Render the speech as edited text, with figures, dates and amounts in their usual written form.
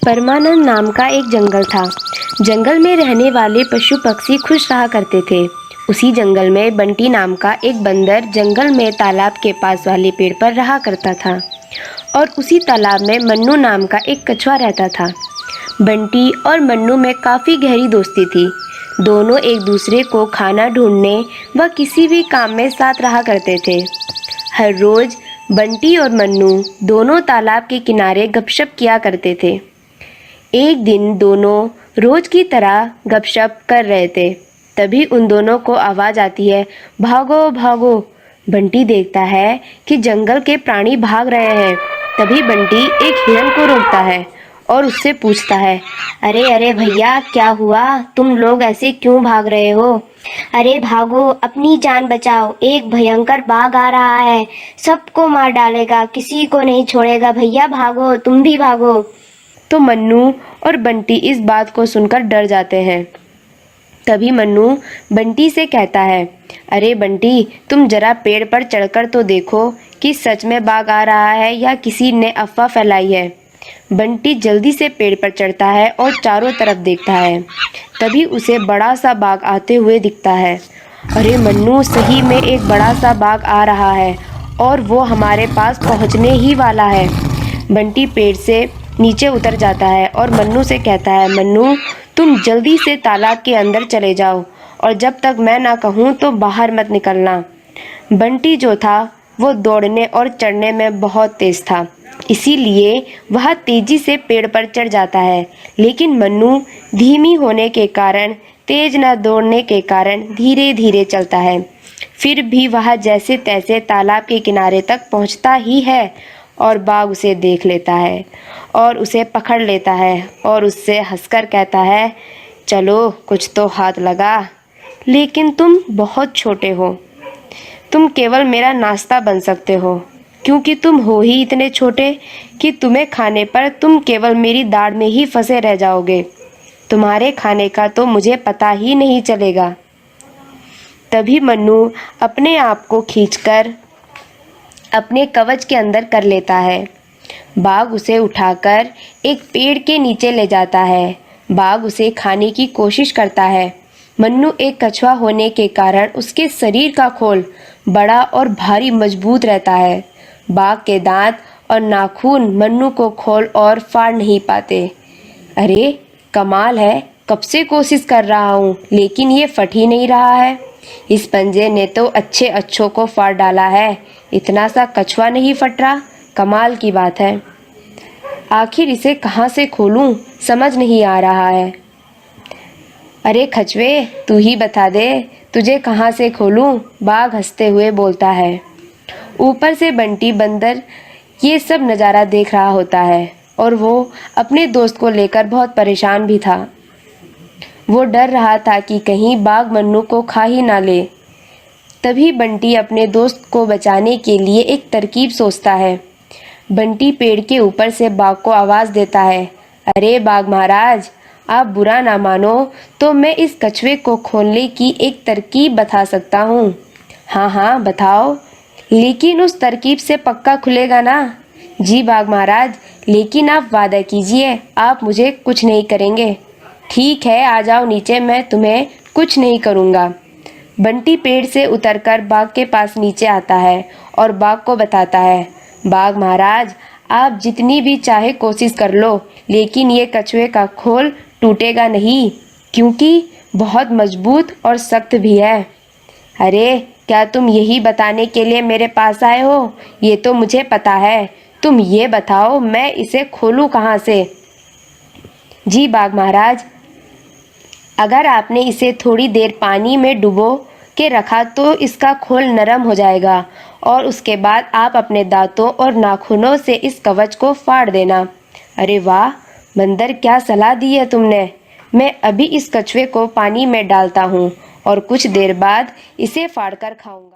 परमानंद नाम का एक जंगल था। जंगल में रहने वाले पशु पक्षी खुश रहा करते थे। उसी जंगल में बंटी नाम का एक बंदर जंगल में तालाब के पास वाले पेड़ पर रहा करता था और उसी तालाब में मन्नू नाम का एक कछुआ रहता था। बंटी और मन्नू में काफ़ी गहरी दोस्ती थी। दोनों एक दूसरे को खाना ढूंढने व किसी भी काम में साथ रहा करते थे। हर रोज़ बंटी और मन्नू दोनों तालाब के किनारे गपशप किया करते थे। एक दिन दोनों रोज की तरह गपशप कर रहे थे। तभी उन दोनों को आवाज आती है, भागो भागो। बंटी देखता है कि जंगल के प्राणी भाग रहे हैं। तभी बंटी एक हिरन को रोकता है और उससे पूछता है, अरे अरे भैया, क्या हुआ? तुम लोग ऐसे क्यों भाग रहे हो? अरे भागो, अपनी जान बचाओ, एक भयंकर बाघ आ रहा है, सबको मार डालेगा, किसी को नहीं छोड़ेगा। भैया भागो, तुम भी भागो। तो मन्नू और बंटी इस बात को सुनकर डर जाते हैं। तभी मन्नू बंटी से कहता है, अरे बंटी, तुम जरा पेड़ पर चढ़कर तो देखो कि सच में बाघ आ रहा है या किसी ने अफवाह फैलाई है। बंटी जल्दी से पेड़ पर चढ़ता है और चारों तरफ देखता है। तभी उसे बड़ा सा बाघ आते हुए दिखता है। अरे मन्नू, सही में एक बड़ा सा बाघ आ रहा है और वो हमारे पास पहुंचने ही वाला है। बंटी पेड़ से नीचे उतर जाता है और मन्नू से कहता है, मन्नू, तुम जल्दी से तालाब के अंदर चले जाओ और जब तक मैं ना कहूँ तो बाहर मत निकलना। बंटी जो था वो दौड़ने और चढ़ने में बहुत तेज था, इसीलिए वह तेजी से पेड़ पर चढ़ जाता है। लेकिन मन्नू धीमी होने के कारण, तेज न दौड़ने के कारण धीरे धीरे चलता है। फिर भी वह जैसे तैसे तालाब के किनारे तक पहुँचता ही है और बाघ उसे देख लेता है और उसे पकड़ लेता है और उससे हंसकर कहता है, चलो कुछ तो हाथ लगा, लेकिन तुम बहुत छोटे हो। तुम केवल मेरा नाश्ता बन सकते हो, क्योंकि तुम हो ही इतने छोटे कि तुम्हें खाने पर तुम केवल मेरी दाढ़ में ही फंसे रह जाओगे। तुम्हारे खाने का तो मुझे पता ही नहीं चलेगा। तभी मन्नू अपने आप को खींचकर अपने कवच के अंदर कर लेता है। बाघ उसे उठाकर एक पेड़ के नीचे ले जाता है। बाघ उसे खाने की कोशिश करता है। मन्नू एक कछुआ होने के कारण उसके शरीर का खोल बड़ा और भारी मजबूत रहता है। बाघ के दांत और नाखून मन्नू को खोल और फाड़ नहीं पाते। अरे कमाल है, कब से कोशिश कर रहा हूँ लेकिन ये फट ही नहीं रहा है। इस पंजे ने तो अच्छे अच्छों को फाड़ डाला है, इतना सा कछुआ नहीं फट रहा। कमाल की बात है। आखिर इसे कहाँ से खोलूं, समझ नहीं आ रहा है। अरे खचवे, तू ही बता दे, तुझे कहाँ से खोलूं? बाघ हंसते हुए बोलता है। ऊपर से बंटी बंदर ये सब नज़ारा देख रहा होता है और वो अपने दोस्त को लेकर बहुत परेशान भी था। वो डर रहा था कि कहीं बाघ मन्नू को खा ही ना ले। तभी बंटी अपने दोस्त को बचाने के लिए एक तरकीब सोचता है। बंटी पेड़ के ऊपर से बाघ को आवाज़ देता है, अरे बाघ महाराज, आप बुरा ना मानो तो मैं इस कछुए को खोलने की एक तरकीब बता सकता हूँ। हाँ हाँ बताओ, लेकिन उस तरकीब से पक्का खुलेगा ना? जी बाघ महाराज, लेकिन आप वादा कीजिए आप मुझे कुछ नहीं करेंगे। ठीक है, आ जाओ नीचे, मैं तुम्हें कुछ नहीं करूँगा। बंटी पेड़ से उतरकर बाघ के पास नीचे आता है और बाघ को बताता है, बाघ महाराज, आप जितनी भी चाहे कोशिश कर लो, लेकिन ये कछुए का खोल टूटेगा नहीं, क्योंकि बहुत मजबूत और सख्त भी है। अरे क्या तुम यही बताने के लिए मेरे पास आए हो? ये तो मुझे पता है, तुम ये बताओ मैं इसे खोलूं कहाँ से? जी बाघ महाराज, अगर आपने इसे थोड़ी देर पानी में डुबो के रखा तो इसका खोल नरम हो जाएगा और उसके बाद आप अपने दांतों और नाखूनों से इस कवच को फाड़ देना। अरे वाह बंदर, क्या सलाह दी है तुमने। मैं अभी इस कछुए को पानी में डालता हूँ और कुछ देर बाद इसे फाड़कर खाऊंगा।